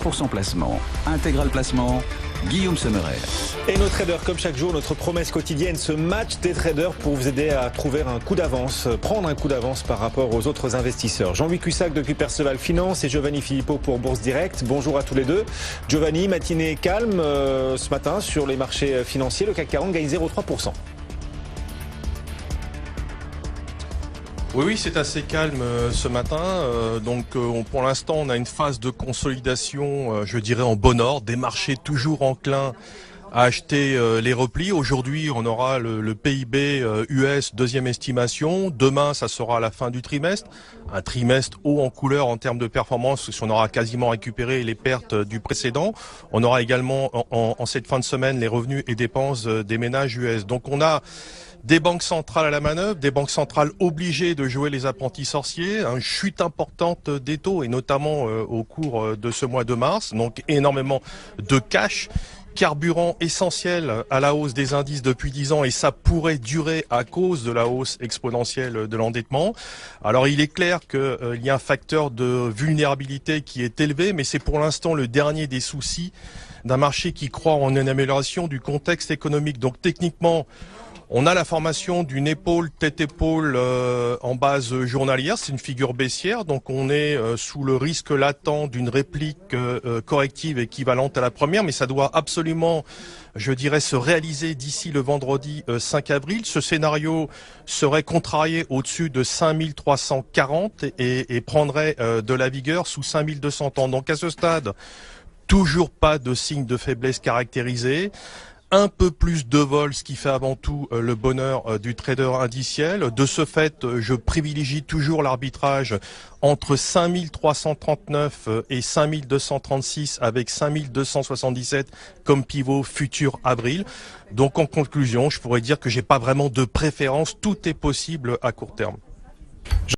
100% placement. Intégral Placement, Guillaume Semmerer. Et nos traders, comme chaque jour, notre promesse quotidienne, ce match des traders pour vous aider à trouver un coup d'avance, prendre un coup d'avance par rapport aux autres investisseurs. Jean-Louis Cussac depuis Perceval Finance et Giovanni Filippo pour Bourse Direct. Bonjour à tous les deux. Giovanni, matinée calme ce matin sur les marchés financiers. Le CAC 40 gagne 0,3%. Oui, c'est assez calme ce matin. Pour l'instant, on a une phase de consolidation, je dirais en bon ordre, des marchés toujours enclins à acheter les replis. Aujourd'hui, on aura le PIB US, deuxième estimation. Demain, ça sera à la fin du trimestre. Un trimestre haut en couleur en termes de performance, parce qu'on aura quasiment récupéré les pertes du précédent. On aura également en cette fin de semaine les revenus et dépenses des ménages US. Donc on a des banques centrales à la manœuvre, des banques centrales obligées de jouer les apprentis sorciers, une chute importante des taux, et notamment au cours de ce mois de mars, donc énormément de cash, carburant essentiel à la hausse des indices depuis 10 ans, et ça pourrait durer à cause de la hausse exponentielle de l'endettement. Alors il est clair qu'il y a un facteur de vulnérabilité qui est élevé, mais c'est pour l'instant le dernier des soucis d'un marché qui croit en une amélioration du contexte économique. Donc techniquement, on a la formation d'une épaule, tête-épaule en base journalière, c'est une figure baissière, donc on est sous le risque latent d'une réplique corrective équivalente à la première, mais ça doit absolument, je dirais, se réaliser d'ici le vendredi 5 avril. Ce scénario serait contrarié au-dessus de 5340 et prendrait de la vigueur sous 5230. Donc à ce stade, toujours pas de signe de faiblesse caractérisé. Un peu plus de vol, ce qui fait avant tout le bonheur du trader indiciel. De ce fait, je privilégie toujours l'arbitrage entre 5339 et 5236 avec 5277 comme pivot futur avril. Donc en conclusion, je pourrais dire que j'ai pas vraiment de préférence, tout est possible à court terme.